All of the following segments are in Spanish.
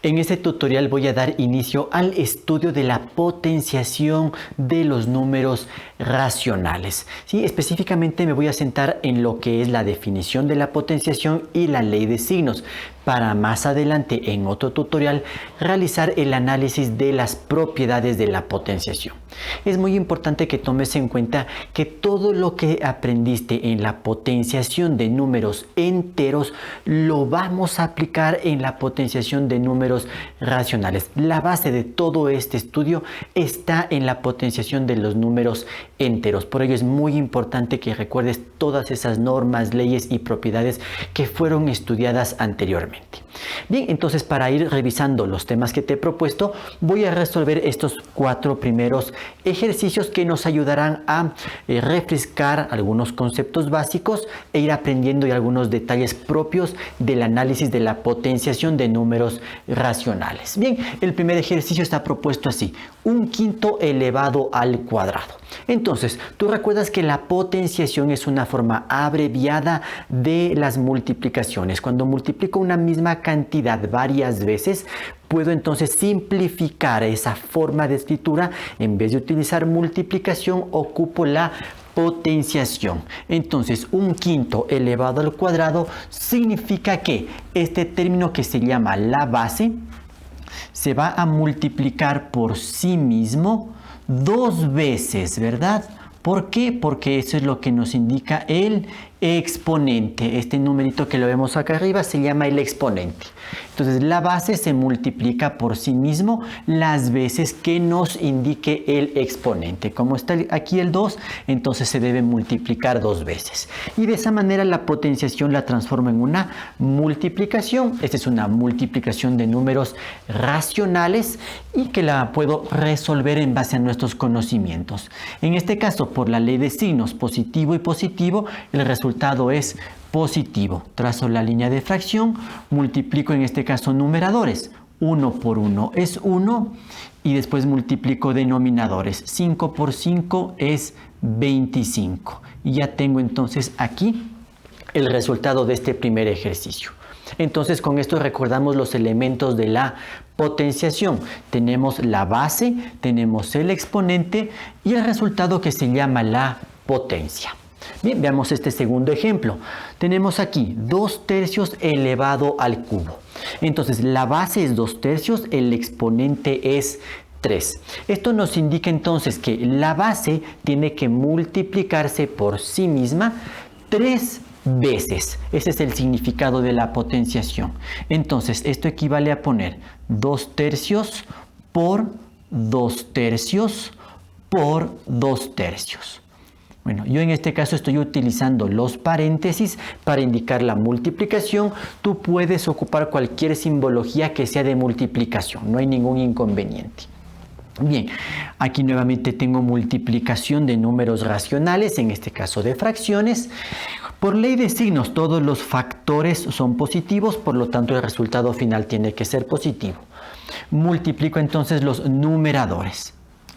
En este tutorial voy a dar inicio al estudio de la potenciación de los números racionales. Sí, específicamente me voy a centrar en lo que es la definición de la potenciación y la ley de signos, para más adelante en otro tutorial realizar el análisis de las propiedades de la potenciación. Es muy importante que tomes en cuenta que todo lo que aprendiste en la potenciación de números enteros lo vamos a aplicar en la potenciación de números racionales. La base de todo este estudio está en la potenciación de los números enteros. Por ello es muy importante que recuerdes todas esas normas, leyes y propiedades que fueron estudiadas anteriormente. Bien, entonces para ir revisando los temas que te he propuesto, voy a resolver estos 4 primeros ejercicios que nos ayudarán a refrescar algunos conceptos básicos e ir aprendiendo algunos detalles propios del análisis de la potenciación de números racionales. Bien, el primer ejercicio está propuesto así: 1/5 elevado al cuadrado. Entonces, tú recuerdas que la potenciación es una forma abreviada de las multiplicaciones. Cuando multiplico una misma cantidad varias veces, puedo entonces simplificar esa forma de escritura. En vez de utilizar multiplicación, ocupo la potenciación. Entonces, 1/5 elevado al cuadrado significa que este término, que se llama la base, se va a multiplicar por sí mismo 2 veces, ¿verdad? ¿Por qué? Porque eso es lo que nos indica el exponente. Este numerito que lo vemos acá arriba se llama el exponente. Entonces la base se multiplica por sí mismo las veces que nos indique el exponente. Como está aquí el 2, entonces se debe multiplicar 2 veces. Y de esa manera la potenciación la transformo en una multiplicación. Esta es una multiplicación de números racionales y que la puedo resolver en base a nuestros conocimientos. En este caso, por la ley de signos positivo y positivo, el resultado es positivo. Trazo la línea de fracción, multiplico en este caso numeradores. 1 por 1 es 1 y después multiplico denominadores. 5 por 5 es 25. Y ya tengo entonces aquí el resultado de este primer ejercicio. Entonces con esto recordamos los elementos de la potenciación. Tenemos la base, tenemos el exponente y el resultado, que se llama la potencia. Bien, veamos este segundo ejemplo. Tenemos aquí 2/3 elevado al cubo. Entonces la base es 2/3, el exponente es 3. Esto nos indica entonces que la base tiene que multiplicarse por sí misma 3 veces. Ese es el significado de la potenciación. Entonces esto equivale a poner 2/3 por 2/3 por 2/3. Bueno, yo en este caso estoy utilizando los paréntesis para indicar la multiplicación. Tú puedes ocupar cualquier simbología que sea de multiplicación, no hay ningún inconveniente. Bien, aquí nuevamente tengo multiplicación de números racionales, en este caso de fracciones. Por ley de signos, todos los factores son positivos, por lo tanto el resultado final tiene que ser positivo. Multiplico entonces los numeradores.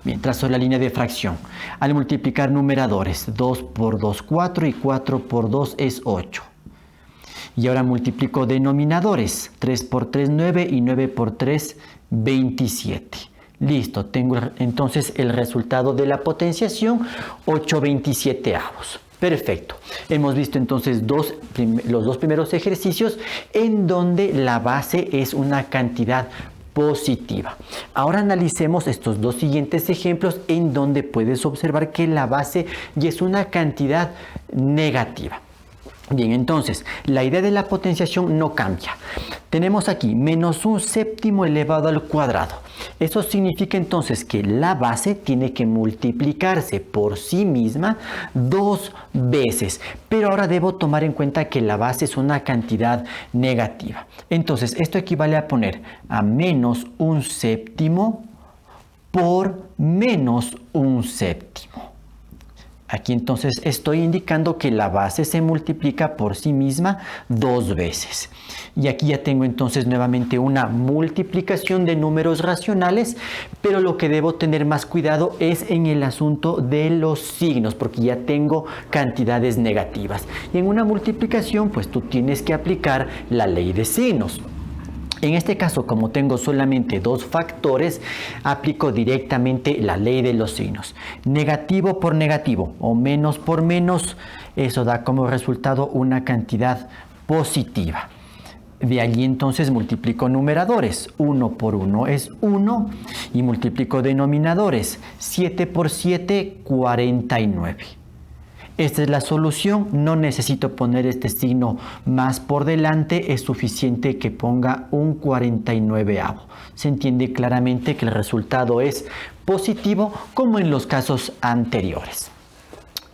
Bien, trazo la línea de fracción. Al multiplicar numeradores, 2 por 2, 4 y 4 por 2 es 8. Y ahora multiplico denominadores, 3 por 3, 9 y 9 por 3, 27. Listo, tengo entonces el resultado de la potenciación, 8/27. Perfecto. Hemos visto entonces los dos primeros ejercicios en donde la base es una cantidad positiva. Ahora analicemos estos 2 siguientes ejemplos en donde puedes observar que la base ya es una cantidad negativa. Bien, entonces la idea de la potenciación no cambia. Tenemos aquí menos 1/7 elevado al cuadrado. Eso significa entonces que la base tiene que multiplicarse por sí misma 2 veces. Pero ahora debo tomar en cuenta que la base es una cantidad negativa. Entonces esto equivale a poner a menos 1/7 por menos 1/7. Aquí entonces estoy indicando que la base se multiplica por sí misma 2 veces. Y aquí ya tengo entonces nuevamente una multiplicación de números racionales, pero lo que debo tener más cuidado es en el asunto de los signos, porque ya tengo cantidades negativas. Y en una multiplicación, pues tú tienes que aplicar la ley de signos. En este caso, como tengo solamente dos factores, aplico directamente la ley de los signos. Negativo por negativo o menos por menos, eso da como resultado una cantidad positiva. De allí entonces multiplico numeradores. 1 por 1 es 1 y multiplico denominadores. 7 por 7, 49. Esta es la solución, no necesito poner este signo más por delante, es suficiente que ponga un 49avo. Se entiende claramente que el resultado es positivo como en los casos anteriores.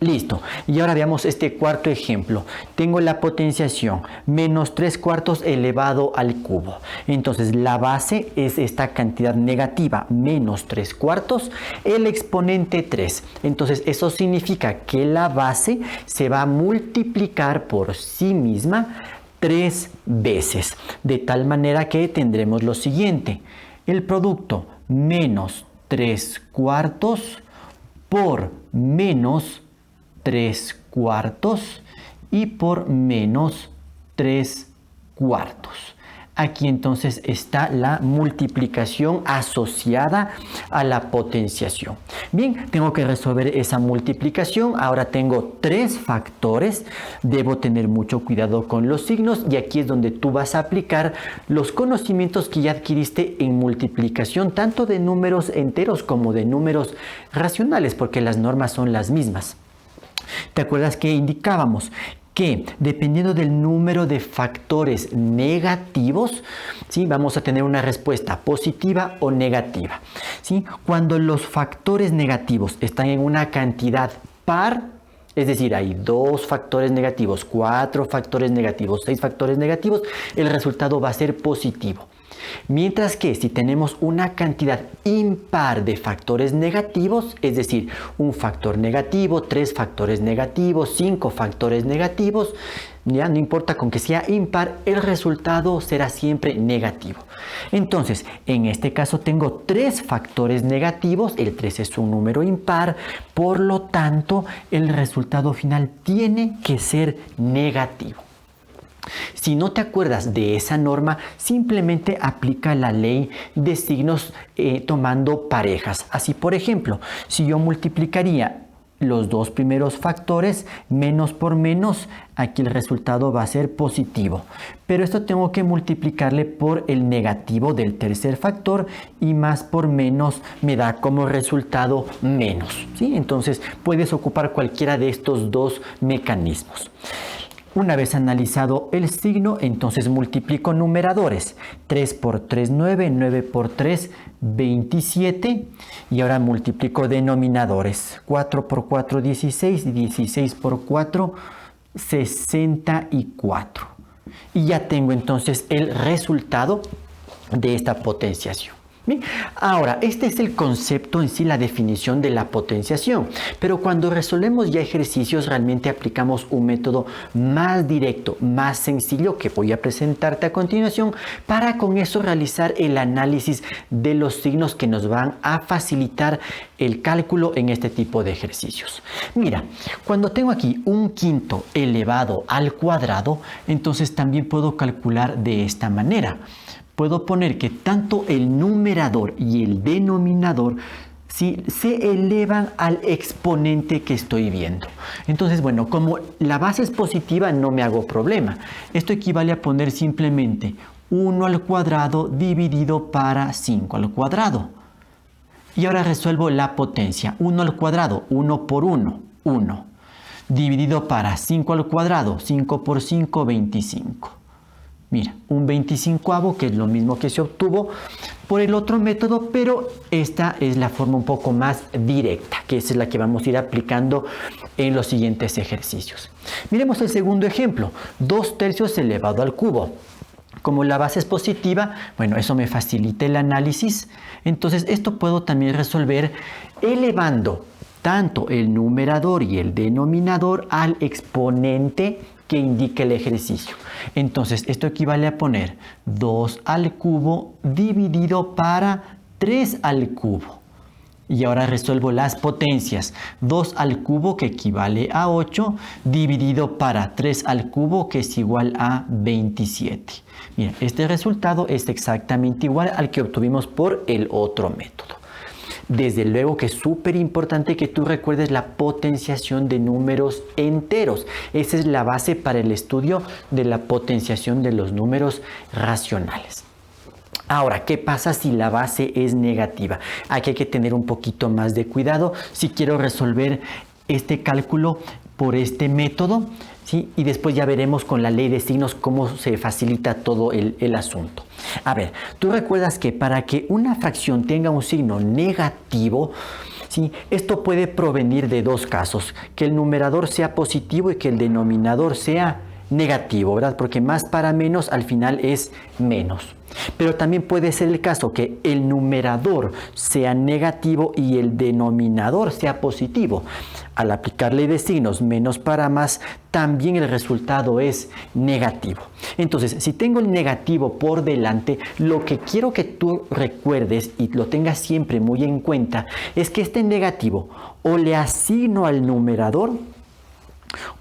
Listo, y ahora veamos este cuarto ejemplo. Tengo la potenciación menos 3/4 elevado al cubo. Entonces la base es esta cantidad negativa, menos 3/4, el exponente 3. Entonces eso significa que la base se va a multiplicar por sí misma 3 veces. De tal manera que tendremos lo siguiente. El producto menos 3/4 por menos 3/4 y por menos 3/4. Aquí entonces está la multiplicación asociada a la potenciación. Bien, tengo que resolver esa multiplicación. Ahora tengo 3 factores. Debo tener mucho cuidado con los signos y aquí es donde tú vas a aplicar los conocimientos que ya adquiriste en multiplicación, tanto de números enteros como de números racionales, porque las normas son las mismas. ¿Te acuerdas que indicábamos que dependiendo del número de factores negativos, ¿sí?, vamos a tener una respuesta positiva o negativa? ¿Sí? Cuando los factores negativos están en una cantidad par, es decir, hay 2 factores negativos, 4 factores negativos, 6 factores negativos, el resultado va a ser positivo. Mientras que si tenemos una cantidad impar de factores negativos, es decir, un factor negativo, 3 factores negativos, 5 factores negativos, ya no importa con que sea impar, el resultado será siempre negativo. Entonces, en este caso tengo 3 factores negativos, el 3 es un número impar, por lo tanto, el resultado final tiene que ser negativo. Si no te acuerdas de esa norma, simplemente aplica la ley de signos tomando parejas. Así, por ejemplo, si yo multiplicaría los 2 primeros factores, menos por menos, aquí el resultado va a ser positivo. Pero esto tengo que multiplicarle por el negativo del tercer factor y más por menos me da como resultado menos, ¿sí? Entonces puedes ocupar cualquiera de estos 2 mecanismos. Una vez analizado el signo, entonces multiplico numeradores. 3 por 3, 9, 9 por 3, 27. Y ahora multiplico denominadores. 4 por 4, 16. 16 por 4, 64. Y ya tengo entonces el resultado de esta potenciación. Bien, ahora, este es el concepto en sí, la definición de la potenciación. Pero cuando resolvemos ya ejercicios, realmente aplicamos un método más directo, más sencillo, que voy a presentarte a continuación, para con eso realizar el análisis de los signos que nos van a facilitar el cálculo en este tipo de ejercicios. Mira, cuando tengo aquí un quinto elevado al cuadrado, entonces también puedo calcular de esta manera. Puedo poner que tanto el numerador y el denominador se elevan al exponente que estoy viendo. Entonces, bueno, como la base es positiva, no me hago problema. Esto equivale a poner simplemente 1 al cuadrado dividido para 5 al cuadrado. Y ahora resuelvo la potencia. 1 al cuadrado, 1 por 1, 1. Dividido para 5 al cuadrado, 5 por 5, 25. Mira, un 25avo, que es lo mismo que se obtuvo por el otro método, pero esta es la forma un poco más directa, que esa es la que vamos a ir aplicando en los siguientes ejercicios. Miremos el segundo ejemplo, 2/3 elevado al cubo. Como la base es positiva, bueno, eso me facilita el análisis. Entonces, esto puedo también resolver elevando tanto el numerador y el denominador al exponente que indique el ejercicio. Entonces, esto equivale a poner 2 al cubo dividido para 3 al cubo. Y ahora resuelvo las potencias. 2 al cubo, que equivale a 8, dividido para 3 al cubo, que es igual a 27. Mira, este resultado es exactamente igual al que obtuvimos por el otro método. Desde luego que es súper importante que tú recuerdes la potenciación de números enteros. Esa es la base para el estudio de la potenciación de los números racionales. Ahora, ¿qué pasa si la base es negativa? Aquí hay que tener un poquito más de cuidado si quiero resolver este cálculo por este método, ¿sí? Y después ya veremos con la ley de signos cómo se facilita todo el asunto. A ver, tú recuerdas que para que una fracción tenga un signo negativo, ¿sí? Esto puede provenir de dos casos, que el numerador sea positivo y que el denominador sea negativo, ¿verdad? Porque más para menos al final es menos. Pero también puede ser el caso que el numerador sea negativo y el denominador sea positivo. Al aplicar ley de signos menos para más, también el resultado es negativo. Entonces, si tengo el negativo por delante, lo que quiero que tú recuerdes y lo tengas siempre muy en cuenta es que este negativo o le asigno al numerador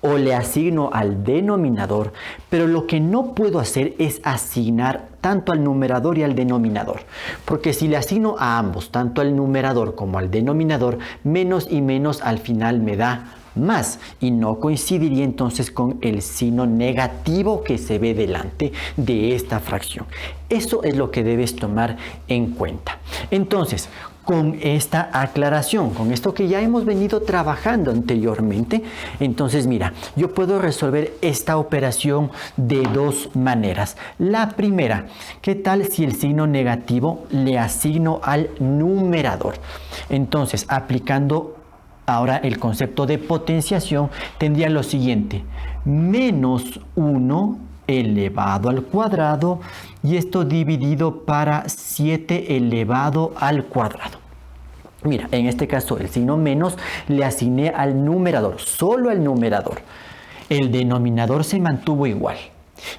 o le asigno al denominador, pero lo que no puedo hacer es asignar tanto al numerador y al denominador, porque si le asigno a ambos, tanto al numerador como al denominador, menos y menos al final me da más y no coincidiría entonces con el signo negativo que se ve delante de esta fracción. Eso es lo que debes tomar en cuenta. Entonces, con esta aclaración, con esto que ya hemos venido trabajando anteriormente, entonces mira, yo puedo resolver esta operación de dos maneras. La primera, ¿qué tal si el signo negativo le asigno al numerador? Entonces, aplicando ahora el concepto de potenciación, tendría lo siguiente: menos 1 elevado al cuadrado, y esto dividido para 7 elevado al cuadrado. Mira, en este caso el signo menos le asigné al numerador, solo al numerador. El denominador se mantuvo igual.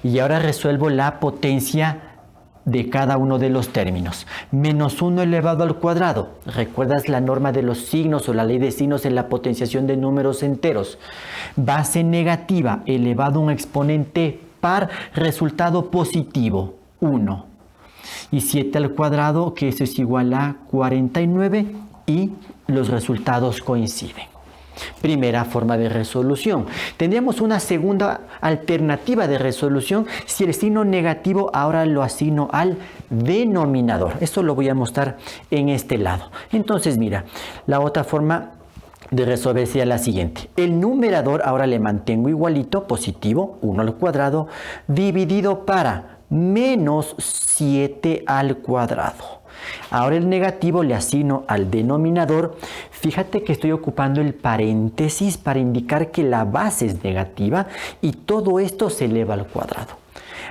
Y ahora resuelvo la potencia de cada uno de los términos. Menos 1 elevado al cuadrado. ¿Recuerdas la norma de los signos o la ley de signos en la potenciación de números enteros? Base negativa elevado a un exponente par, resultado positivo, 1. Y 7 al cuadrado, que eso es igual a 49, y los resultados coinciden. Primera forma de resolución. Tendríamos una segunda alternativa de resolución si el signo negativo ahora lo asigno al denominador. Esto lo voy a mostrar en este lado. Entonces mira, la otra forma de resolver sería la siguiente. El numerador ahora le mantengo igualito, positivo, 1 al cuadrado, dividido para menos 7 al cuadrado. Ahora el negativo le asigno al denominador. Fíjate que estoy ocupando el paréntesis para indicar que la base es negativa y todo esto se eleva al cuadrado.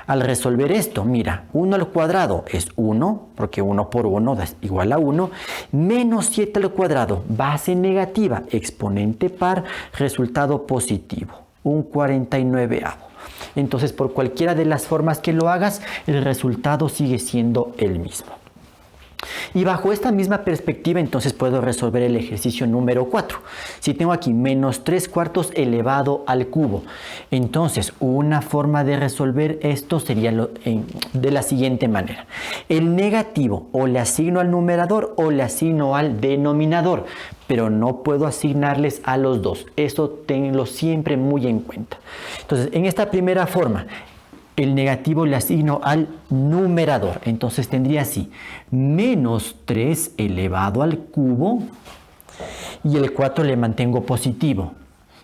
Al resolver esto, mira, 1 al cuadrado es 1, porque 1 por 1 es igual a 1, menos 7 al cuadrado, base negativa, exponente par, resultado positivo, un 49avo. Entonces, por cualquiera de las formas que lo hagas, el resultado sigue siendo el mismo. Y bajo esta misma perspectiva, entonces puedo resolver el ejercicio número 4. Si tengo aquí menos 3/4 elevado al cubo, entonces una forma de resolver esto sería de la siguiente manera. El negativo o le asigno al numerador o le asigno al denominador, pero no puedo asignarles a los dos. Eso tenlo siempre muy en cuenta. Entonces, en esta primera forma, el negativo le asigno al numerador. Entonces tendría así, menos 3 elevado al cubo, y el 4 le mantengo positivo,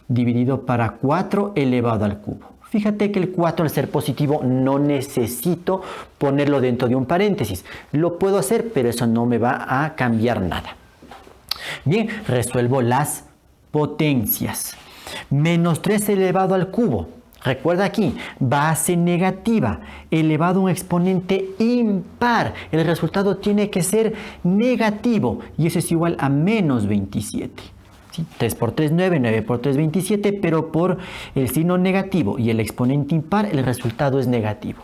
dividido para 4 elevado al cubo. Fíjate que el 4 al ser positivo no necesito ponerlo dentro de un paréntesis. Lo puedo hacer, pero eso no me va a cambiar nada. Bien, resuelvo las potencias. Menos 3 elevado al cubo. Recuerda aquí, base negativa, elevado a un exponente impar. El resultado tiene que ser negativo y eso es igual a menos 27. ¿Sí? 3 por 3, 9, 9 por 3, 27, pero por el signo negativo y el exponente impar, el resultado es negativo.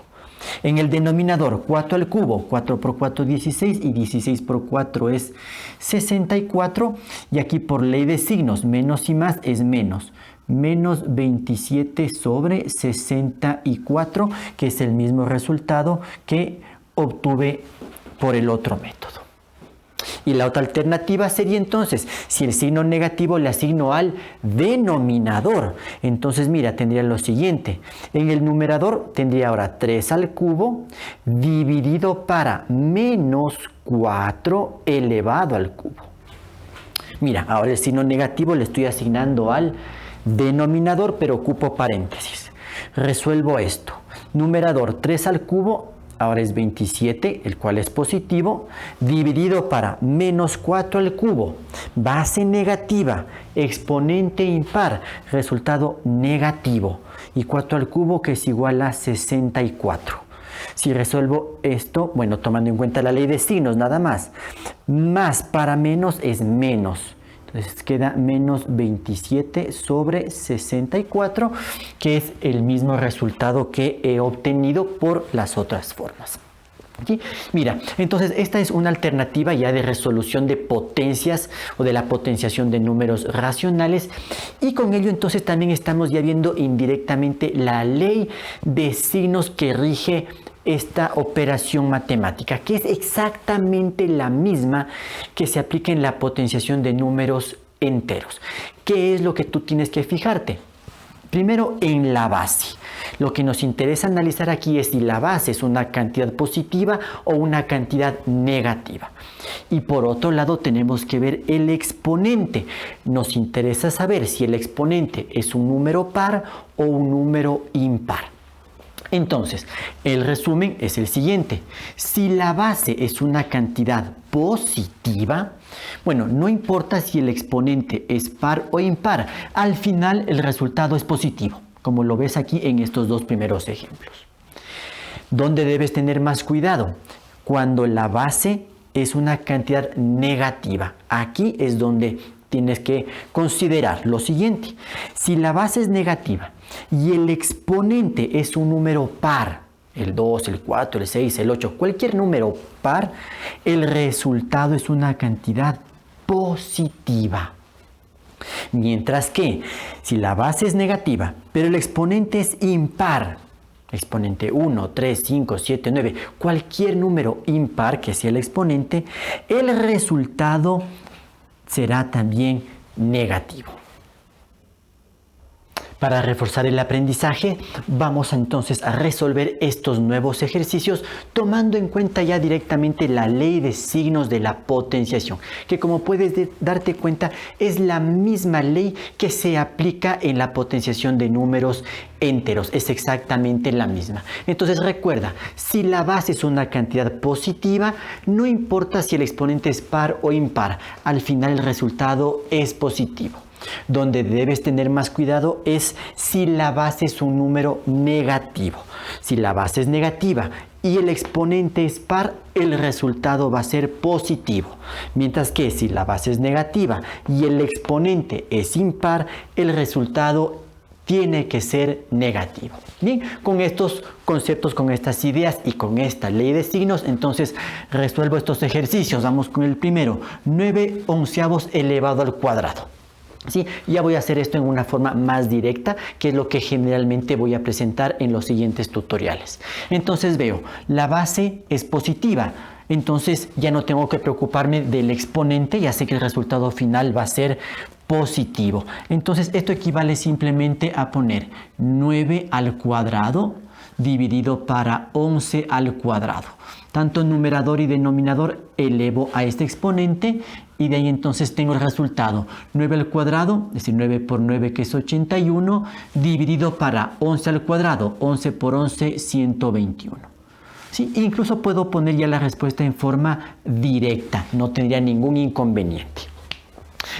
En el denominador, 4 al cubo, 4 por 4, 16, y 16 por 4 es 64. Y aquí por ley de signos, menos y más es menos. Menos 27 sobre 64, que es el mismo resultado que obtuve por el otro método. Y la otra alternativa sería entonces, si el signo negativo le asigno al denominador, entonces mira, tendría lo siguiente. En el numerador tendría ahora 3 al cubo dividido para menos 4 elevado al cubo. Mira, ahora el signo negativo le estoy asignando al denominador, pero ocupo paréntesis. Resuelvo esto. Numerador 3 al cubo, ahora es 27, el cual es positivo, dividido para menos 4 al cubo, base negativa, exponente impar, resultado negativo, y 4 al cubo que es igual a 64. Si resuelvo esto, bueno, tomando en cuenta la ley de signos nada más, más para menos es menos. Entonces queda menos 27 sobre 64, que es el mismo resultado que he obtenido por las otras formas. ¿Sí? Mira, entonces esta es una alternativa ya de resolución de potencias o de la potenciación de números racionales, y con ello entonces también estamos ya viendo indirectamente la ley de signos que rige esta operación matemática, que es exactamente la misma que se aplica en la potenciación de números enteros. ¿Qué es lo que tú tienes que fijarte? Primero, en la base. Lo que nos interesa analizar aquí es si la base es una cantidad positiva o una cantidad negativa. Y por otro lado tenemos que ver el exponente. Nos interesa saber si el exponente es un número par o un número impar. Entonces, el resumen es el siguiente. Si la base es una cantidad positiva, bueno, no importa si el exponente es par o impar, al final el resultado es positivo, como lo ves aquí en estos dos primeros ejemplos. ¿Dónde debes tener más cuidado? Cuando la base es una cantidad negativa. Aquí es donde tienes que considerar lo siguiente. Si la base es negativa y el exponente es un número par, el 2, el 4, el 6, el 8, cualquier número par, el resultado es una cantidad positiva. Mientras que si la base es negativa, pero el exponente es impar, exponente 1, 3, 5, 7, 9, cualquier número impar que sea el exponente, el resultado será también negativo. Para reforzar el aprendizaje, vamos entonces a resolver estos nuevos ejercicios tomando en cuenta ya directamente la ley de signos de la potenciación, que como puedes darte cuenta es la misma ley que se aplica en la potenciación de números enteros, es exactamente la misma. Entonces recuerda, si la base es una cantidad positiva, no importa si el exponente es par o impar, al final el resultado es positivo. Donde debes tener más cuidado es si la base es un número negativo. Si la base es negativa y el exponente es par, el resultado va a ser positivo. Mientras que si la base es negativa y el exponente es impar, el resultado tiene que ser negativo. Bien, con estos conceptos, con estas ideas y con esta ley de signos, entonces resuelvo estos ejercicios. Vamos con el primero, 9 onceavos elevado al cuadrado. ¿Sí? Ya voy a hacer esto en una forma más directa, que es lo que generalmente voy a presentar en los siguientes tutoriales. Entonces veo, la base es positiva, entonces ya no tengo que preocuparme del exponente, ya sé que el resultado final va a ser positivo. Entonces esto equivale simplemente a poner 9 al cuadrado dividido para 11 al cuadrado. Tanto numerador y denominador elevo a este exponente y de ahí entonces tengo el resultado 9 al cuadrado, es decir 9 por 9 que es 81, dividido para 11 al cuadrado, 11 por 11, 121. ¿Sí? Incluso puedo poner ya la respuesta en forma directa, no tendría ningún inconveniente.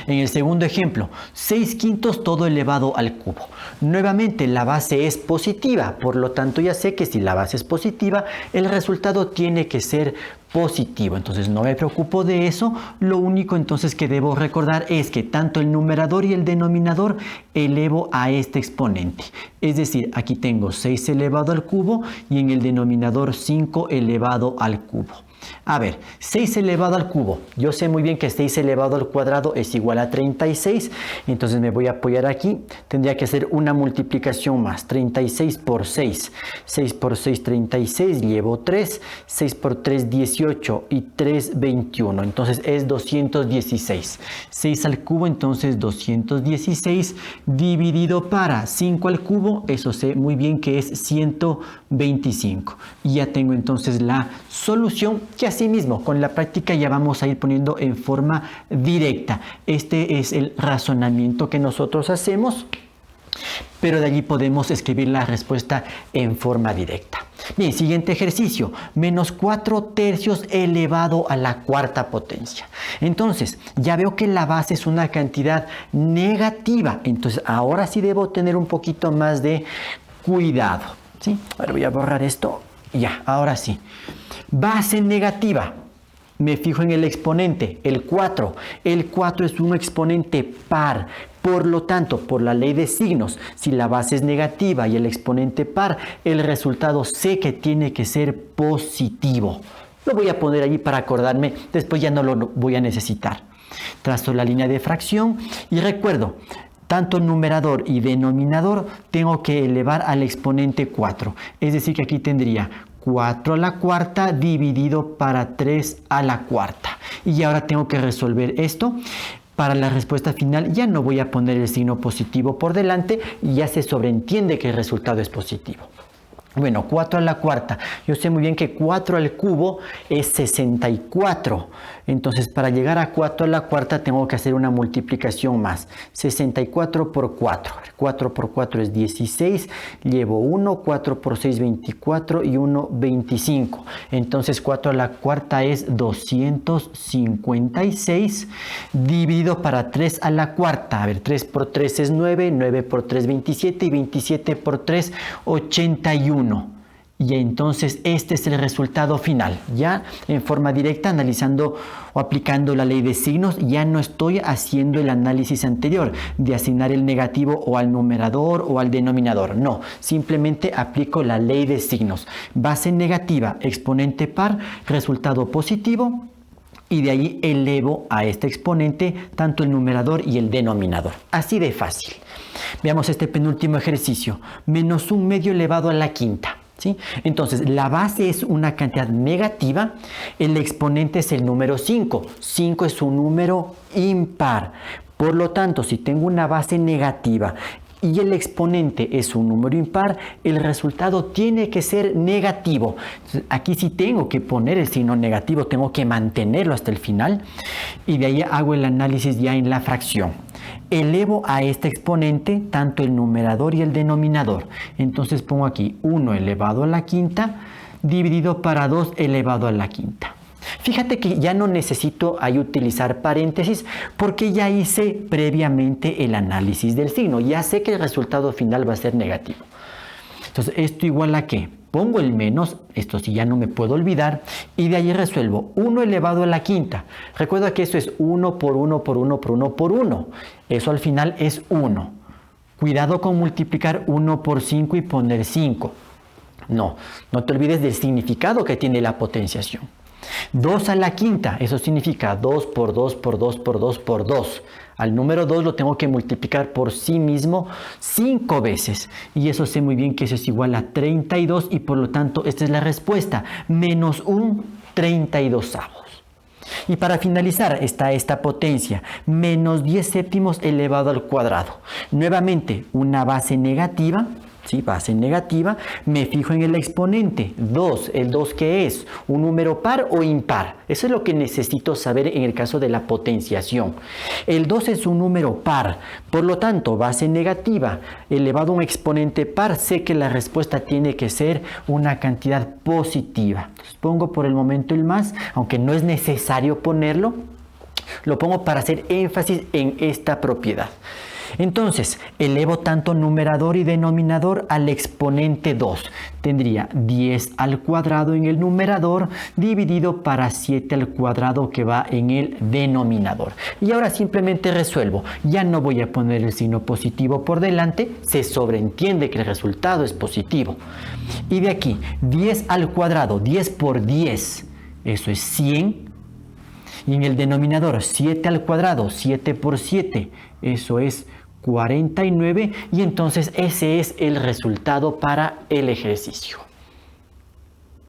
En el segundo ejemplo, 6 quintos todo elevado al cubo. Nuevamente la base es positiva, por lo tanto ya sé que si la base es positiva, el resultado tiene que ser positivo. Entonces no me preocupo de eso. Lo único entonces que debo recordar es que tanto el numerador y el denominador elevo a este exponente. Es decir, aquí tengo 6 elevado al cubo y en el denominador 5 elevado al cubo. A ver, 6 elevado al cubo. Yo sé muy bien que 6 elevado al cuadrado es igual a 36. Entonces me voy a apoyar aquí. Tendría que hacer una multiplicación más. 36 por 6. 6 por 6, 36. Llevo 3. 6 por 3, 18. Y 3, 21. Entonces es 216. 6 al cubo, entonces 216. Dividido para 5 al cubo. Eso sé muy bien que es 125. Y ya tengo entonces la solución, que asimismo con la práctica ya vamos a ir poniendo en forma directa. Este es el razonamiento que nosotros hacemos, pero de allí podemos escribir la respuesta en forma directa. Bien, siguiente ejercicio, menos 4 tercios elevado a la cuarta potencia. Entonces, ya veo que la base es una cantidad negativa, entonces ahora sí debo tener un poquito más de cuidado, ¿sí? Ahora voy a borrar esto, ya, ahora sí. Base negativa, me fijo en el exponente, el 4. El 4 es un exponente par. Por lo tanto, por la ley de signos, si la base es negativa y el exponente par, el resultado sé que tiene que ser positivo. Lo voy a poner allí para acordarme, después ya no lo voy a necesitar. Trazo la línea de fracción y recuerdo, tanto numerador y denominador tengo que elevar al exponente 4. Es decir, que aquí tendría 4 a la cuarta dividido para 3 a la cuarta. Y ahora tengo que resolver esto. Para la respuesta final ya no voy a poner el signo positivo por delante y ya se sobreentiende que el resultado es positivo. Bueno, 4 a la cuarta. Yo sé muy bien que 4 al cubo es 64. Entonces, para llegar a 4 a la cuarta tengo que hacer una multiplicación más. 64 por 4. 4 por 4 es 16. Llevo 1. 4 por 6, 24. Y 1, 25. Entonces, 4 a la cuarta es 256. Dividido para 3 a la cuarta. A ver, 3 por 3 es 9. 9 por 3, 27. Y 27 por 3, 81. Y entonces este es el resultado final. Ya en forma directa, analizando o aplicando la ley de signos, ya no estoy haciendo el análisis anterior de asignar el negativo o al numerador o al denominador. No, simplemente aplico la ley de signos. Base negativa, exponente par, resultado positivo. Y de ahí elevo a este exponente tanto el numerador y el denominador. Así de fácil. Veamos este penúltimo ejercicio. Menos 1/2 elevado a la quinta. ¿Sí? Entonces, la base es una cantidad negativa. El exponente es el número 5. 5 es un número impar. Por lo tanto, si tengo una base negativa y el exponente es un número impar, el resultado tiene que ser negativo. Entonces, aquí sí tengo que poner el signo negativo, tengo que mantenerlo hasta el final y de ahí hago el análisis ya en la fracción. Elevo a este exponente tanto el numerador y el denominador. Entonces pongo aquí 1 elevado a la quinta dividido para 2 elevado a la quinta. Fíjate que ya no necesito ahí utilizar paréntesis porque ya hice previamente el análisis del signo. Ya sé que el resultado final va a ser negativo. Entonces, ¿esto igual a qué? Pongo el menos, esto sí ya no me puedo olvidar, y de ahí resuelvo 1 elevado a la quinta. Recuerda que eso es 1 por 1 por 1 por 1 por 1. Eso al final es 1. Cuidado con multiplicar 1 por 5 y poner 5. No te olvides del significado que tiene la potenciación. 2 a la quinta, eso significa 2 por 2 por 2 por 2 por 2. Al número 2 lo tengo que multiplicar por sí mismo 5 veces. Y eso sé muy bien que eso es igual a 32 y por lo tanto esta es la respuesta. Menos un 32avos. Y para finalizar está esta potencia, menos 10 séptimos elevado al cuadrado. Nuevamente una base negativa. ¿Sí? Base negativa, me fijo en el exponente 2, el 2 ¿qué es? ¿Un número par o impar? Eso es lo que necesito saber en el caso de la potenciación. El 2 es un número par, por lo tanto, base negativa elevado a un exponente par, sé que la respuesta tiene que ser una cantidad positiva. Entonces, pongo por el momento el más, aunque no es necesario ponerlo, lo pongo para hacer énfasis en esta propiedad. Entonces, elevo tanto numerador y denominador al exponente 2. Tendría 10 al cuadrado en el numerador dividido para 7 al cuadrado que va en el denominador. Y ahora simplemente resuelvo. Ya no voy a poner el signo positivo por delante, se sobreentiende que el resultado es positivo. Y de aquí, 10 al cuadrado, 10 por 10, eso es 100. Y en el denominador, 7 al cuadrado, 7 por 7, eso es 49. Y entonces ese es el resultado para el ejercicio.